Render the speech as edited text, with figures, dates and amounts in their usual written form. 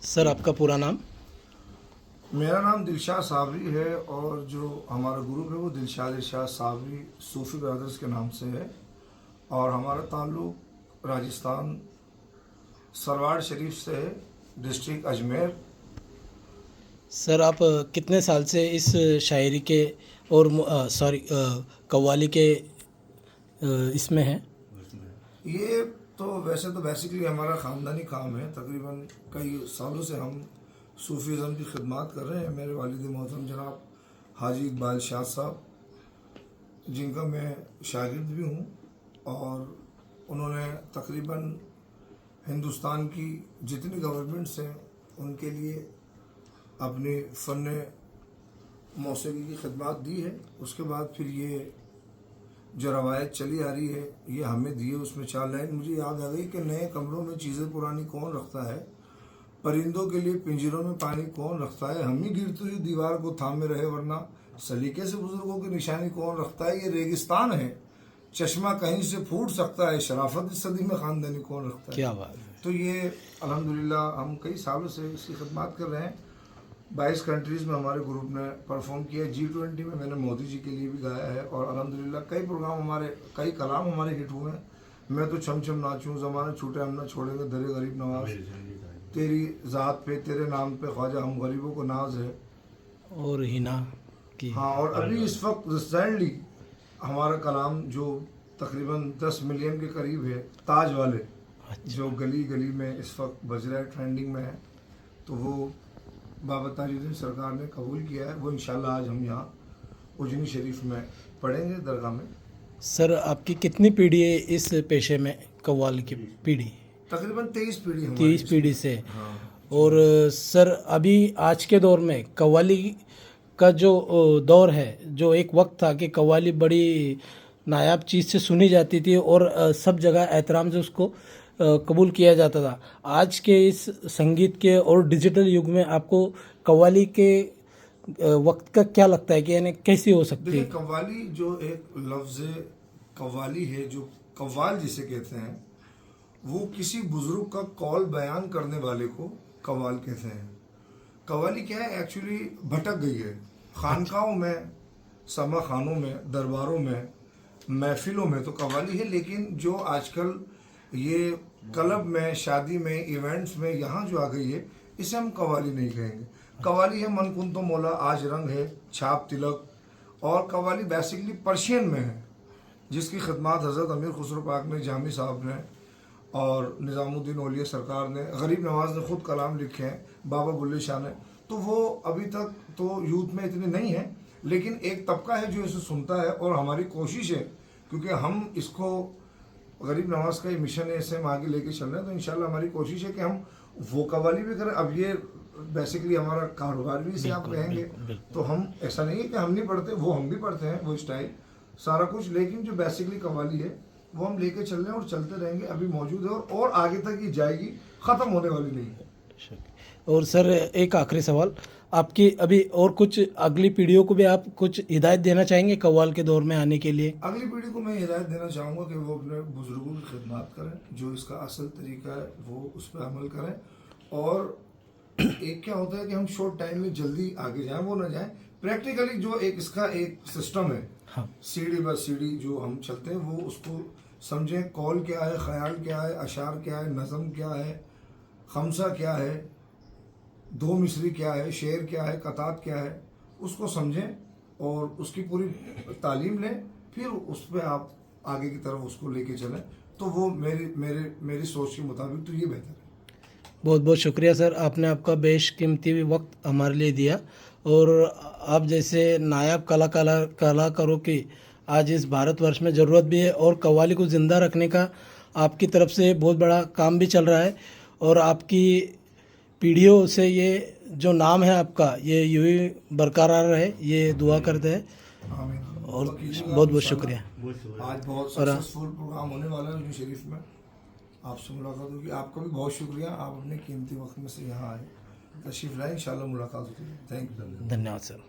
Sir आपका पूरा नाम? मेरा नाम दिलशाद साबरी है और जो हमारा ग्रुप है वो दिलशाद इरशाद साबरी सूफ़ी ब्रदर्स के नाम से है। और हमारा ताल्लुक़ राजस्थान सरवाड़ शरीफ से है, डिस्ट्रिक्ट अजमेर। सर आप कितने साल से इस शायरी के और कव्वाली के इसमें हैं? ये तो वैसे तो बेसिकली हमारा ख़ानदानी काम है। तकरीबन कई सालों से हम सूफ़ीज़म की खिदमत कर रहे हैं। मेरे वालिद मोहतरम जनाब हाजी इकबाल शाह साहब, जिनका मैं शागिर्द भी हूँ, और उन्होंने तकरीबन हिंदुस्तान की जितनी गवर्नमेंट्स हैं उनके लिए अपनी फ़न मौसीकी की खिदमत दी है। उसके बाद फिर ये जो रवायत चली आ रही है ये हमें दी है। उसमें 4 लाइन मुझे याद आ गई कि नए कमरों में चीज़ें पुरानी कौन रखता है, परिंदों के लिए पिंजरों में पानी कौन रखता है, हम ही गिरती हुई दीवार को थामे रहे वरना सलीके से बुजुर्गों की निशानी कौन रखता है। ये रेगिस्तान है, चश्मा कहीं से फूट सकता है, शराफत इस सदी में ख़ानदानी कौन रखता है। क्या बात है। तो ये अल्हम्दुलिल्लाह हम कई सालों से इसकी खिदमत कर रहे हैं। 22 कंट्रीज़ में हमारे ग्रुप ने परफॉर्म किया। G20 में मैंने मोदी जी के लिए भी गाया है और अल्हम्दुलिल्लाह कई प्रोग्राम हमारे, कई कलाम हमारे हिट हुए हैं। मैं तो छम छम नाचूं, ज़माना छूटे हम ना छोड़ेंगे, दरे गरीब नवाज, तेरी ज़ात पे तेरे नाम पे ख्वाजा हम गरीबों को नाज है, और हिना की। हाँ। और अभी इस वक्त रिसेंटली हमारा कलाम जो तकरीबन 10 मिलियन के करीब है, ताज वाले, जो गली गली में इस वक्त बज रहा है, ट्रेंडिंग में है, तो वो बाबा ताजुद्दीन सरकार ने कबूल किया है। वो इंशाल्लाह आज हम यहाँ उजनी शरीफ में पढ़ेंगे दरगाह में। सर आपकी कितनी पीढ़ी है इस पेशे में, कव्वाली की पीढ़ी? तकरीबन 23 पीढ़ी हमारी 23 पीढ़ी से। हाँ। और सर अभी आज के दौर में कव्वाली का जो दौर है, जो एक वक्त था कि कव्वाली बड़ी नायाब चीज़ से सुनी जाती थी और सब जगह एहतराम से उसको कबूल किया जाता था। आज के इस संगीत के और डिजिटल युग में आपको कव्वाली के वक्त का क्या लगता है कि यानी कैसी हो सकती देखिए, है? कव्वाली जो एक लफ्ज़ कव्वाली है, जो कव्वाल जिसे कहते हैं, वो किसी बुजुर्ग का कौल बयान करने वाले को कव्वाल कहते हैं। कव्वाली क्या है, एक्चुअली भटक गई है खानकाहों में, समा खानों में, दरबारों में, महफिलों में तो कव्वाली है। लेकिन जो आजकल ये क्लब में, शादी में, इवेंट्स में यहाँ जो आ गई है, इसे हम कव्वाली नहीं कहेंगे। कव्वाली है मन कुन तो मौला आज रंग है, छाप तिलक। और कव्वाली बेसिकली पर्शियन में है, जिसकी खिदमत हज़रत अमीर खुसरो पाक ने, जामी साहब ने और निज़ामुद्दीन औलिया सरकार ने, गरीब नवाज ने खुद कलाम लिखे हैं, बाबा बुल्ले शाह ने। तो वो अभी तक तो यूथ में इतने नहीं है, लेकिन एक तबका है जो इसे सुनता है। और हमारी कोशिश है, क्योंकि हम इसको गरीब नवाज का ये मिशन है, इसे हम आगे लेके चल रहे हैं, तो इंशाल्लाह हमारी कोशिश है कि हम वो कव्वाली भी करें। अब ये बेसिकली हमारा कारोबार भी इसे आप कहेंगे, तो हम ऐसा नहीं है कि हम नहीं पढ़ते, वो हम भी पढ़ते हैं, वो स्टाइल सारा कुछ। लेकिन जो बेसिकली कव्वाली है वो हम लेके चल रहे हैं और चलते रहेंगे, अभी मौजूद है और आगे तक ये जाएगी, ख़त्म होने वाली नहीं है। और सर एक आखिरी सवाल, आपकी अभी और कुछ अगली पीढ़ियों को भी आप कुछ हिदायत देना चाहेंगे कव्वाल के दौर में आने के लिए? अगली पीढ़ी को मैं हिदायत देना चाहूँगा कि वो अपने बुजुर्गों की खिदमत करें, जो इसका असल तरीका है वो उस पर अमल करें। और एक क्या होता है कि हम शॉर्ट टाइम में जल्दी आगे जाएं, वो ना जाएं। प्रैक्टिकली जो एक इसका एक सिस्टम है, हाँ। सीढ़ी ब सीढ़ी जो हम चलते हैं, वो उसको समझें। कौल क्या है, ख्याल क्या है, अशार क्या है, नज़म क्या है, खमसा क्या है, दो मिसरी क्या है, शेर क्या है, कतात क्या है, उसको समझें और उसकी पूरी तालीम लें। फिर उस पर आप आगे की तरफ उसको लेके चलें, तो वो मेरी सोच के मुताबिक तो ये बेहतर है। बहुत बहुत शुक्रिया सर, आपने आपका बेशकीमती वक्त हमारे लिए दिया। और आप जैसे नायाब कलाकारों की आज इस भारतवर्ष में ज़रूरत भी है और कव्वाली को ज़िंदा रखने का आपकी तरफ से बहुत बड़ा काम भी चल रहा है। और आपकी पीढ़ियों से ये जो नाम है आपका, ये यूं ही बरकरार रहे, ये दुआ करते हैं। आमीन। और बहुत बहुत शुक्रिया। आज बहुत सक्सेसफुल प्रोग्राम होने वाला है उजनी शरीफ में, आपसे मुलाकात होगी। आपका भी बहुत शुक्रिया, आप अपने कीमती वक्त में से यहाँ आए, तशरीफ़ लाए, इंशाल्लाह मुलाकात होगी। Thank you. धन्यवाद सर।